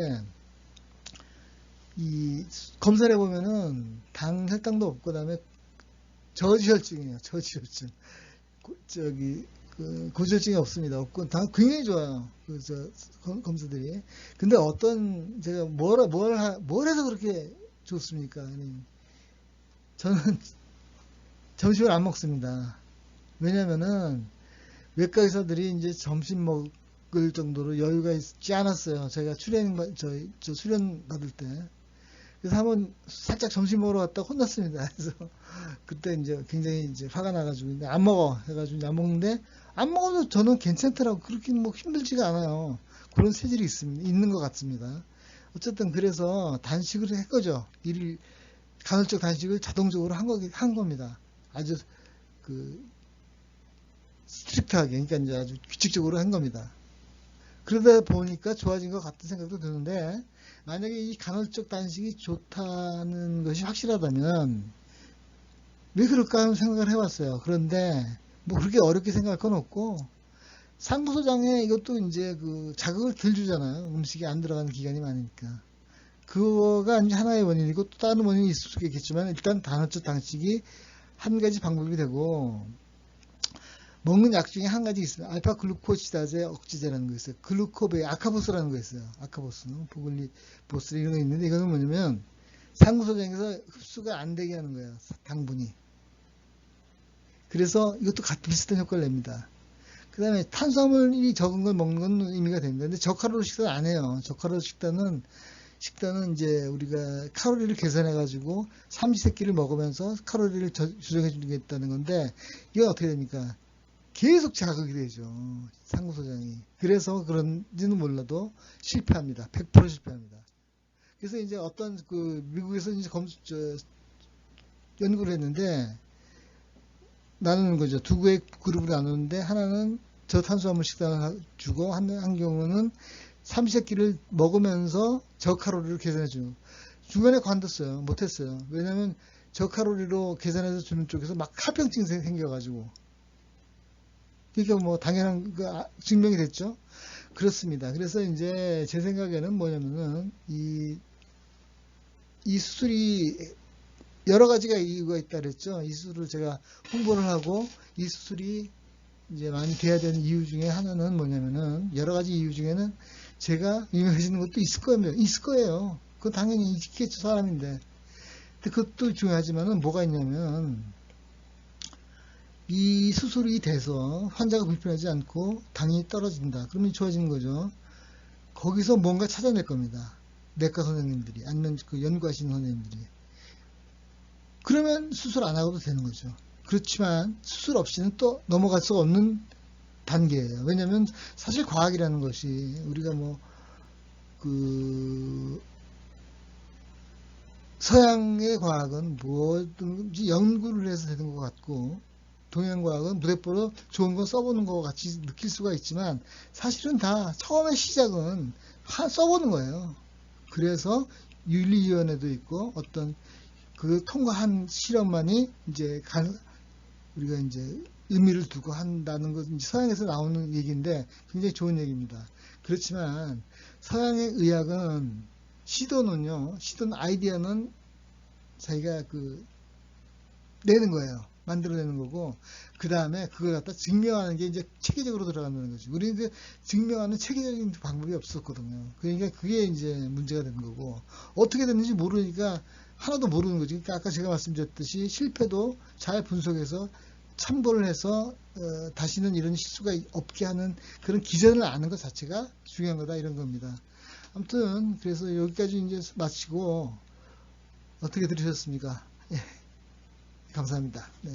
S1: 이 검사를 해보면은 당 혈당도 없고, 그다음에 저지혈증이에요. 저지혈증. 고지혈증이 없습니다. 없고 당 굉장히 좋아요. 검사들이. 근데 제가 뭘 해서 그렇게 좋습니까? 아니, 저는 점심을 안 먹습니다. 왜냐면은 외과 의사들이 이제 점심 먹을 정도로 여유가 있지 않았어요. 제가 저 수련 받을 때. 그래서 한번 살짝 점심 먹으러 갔다가 혼났습니다. 그래서 그때 이제 굉장히 이제 화가 나가지고 안 먹어 해가지고 이제 안 먹는데, 안 먹어도 저는 괜찮더라고. 그렇게 뭐 힘들지가 않아요. 그런 체질이 있는 것 같습니다. 어쨌든 그래서 단식을 한 거죠. 간헐적 단식을 자동적으로 한 겁니다. 아주 스트릭트하게, 그러니까 이제 아주 규칙적으로 한 겁니다. 그러다 보니까 좋아진 것 같은 생각도 드는데, 만약에 이 간헐적 단식이 좋다는 것이 확실하다면 왜 그럴까 하는 생각을 해봤어요. 그런데 뭐 그렇게 어렵게 생각할 건 없고, 상부소장에 이것도 이제 자극을 덜 주잖아요. 음식이 안 들어가는 기간이 많으니까. 그거가 이제 하나의 원인이고, 또 다른 원인이 있을 수 있겠지만, 일단 간헐적 단식이 한 가지 방법이 되고, 먹는 약 중에 한 가지 있어요. 알파 글루코시다제 억제제라는 거 있어요. 아카보스라는 거 있어요. 아카보스, 보스 이런 거 있는데, 이거는 뭐냐면 상부소장에서 흡수가 안 되게 하는 거예요. 당분이. 그래서 이것도 비슷한 효과를 냅니다. 그 다음에 탄수화물이 적은 걸 먹는 건 의미가 됩니다. 근데 저칼로리 식단은 안 해요. 저칼로리 식단은 이제 우리가 칼로리를 계산해 가지고 삼시세끼를 먹으면서 칼로리를 조정해 주겠다는 건데, 이건 어떻게 됩니까? 계속 자극이 되죠. 상부소장이. 그래서 그런지는 몰라도 실패합니다. 100% 실패합니다. 그래서 이제 미국에서 이제 연구를 했는데, 나누는 거죠. 두 개의 그룹으로 나누는데, 하나는 저탄수화물 식단을 주고, 한 경우는 삼시세끼를 먹으면서 저칼로리를 계산해 주는. 중간에 관뒀어요. 못했어요. 왜냐면 저칼로리로 계산해서 주는 쪽에서 막 합병증이 생겨가지고. 그러니까 뭐 당연한 증명이 됐죠. 그렇습니다. 그래서 이제 제 생각에는 뭐냐면은 이 수술이 여러 가지가 이유가 있다 그랬죠. 이 수술을 제가 홍보를 하고, 이 수술이 이제 많이 돼야 되는 이유 중에 하나는 뭐냐면은, 여러 가지 이유 중에는 제가 유명해지는 것도 있을 거예요. 그건 당연히 있겠죠, 사람인데. 근데 그것도 중요하지만은 뭐가 있냐면, 이 수술이 돼서 환자가 불편하지 않고 당이 떨어진다. 그러면 좋아지는 거죠. 거기서 뭔가 찾아낼 겁니다. 내과 선생님들이, 아니면 연구하시는 선생님들이. 그러면 수술 안 하고도 되는 거죠. 그렇지만 수술 없이는 또 넘어갈 수 없는 단계예요. 왜냐하면 사실 과학이라는 것이, 우리가 서양의 과학은 뭐든지 연구를 해서 되는 것 같고, 동양 과학은 무대뽀로 좋은 거 써보는 것 같이 느낄 수가 있지만, 사실은 다 처음에 시작은 써보는 거예요. 그래서 윤리위원회도 있고, 통과한 실험만이 이제 우리가 이제 의미를 두고 한다는 것은 서양에서 나오는 얘기인데, 굉장히 좋은 얘기입니다. 그렇지만 서양의 의학은 아이디어는 자기가 내는 거예요. 만들어내는 거고, 그 다음에 그걸 갖다 증명하는 게 이제 체계적으로 들어간다는 거지. 우리는 증명하는 체계적인 방법이 없었거든요. 그러니까 그게 이제 문제가 되는 거고, 어떻게 됐는지 모르니까 하나도 모르는 거지. 그러니까 아까 제가 말씀드렸듯이 실패도 잘 분석해서 참고를 해서 다시는 이런 실수가 없게 하는 그런 기전을 아는 것 자체가 중요한 거다, 이런 겁니다. 아무튼 그래서 여기까지 이제 마치고, 어떻게 들으셨습니까? 예, 감사합니다. 네.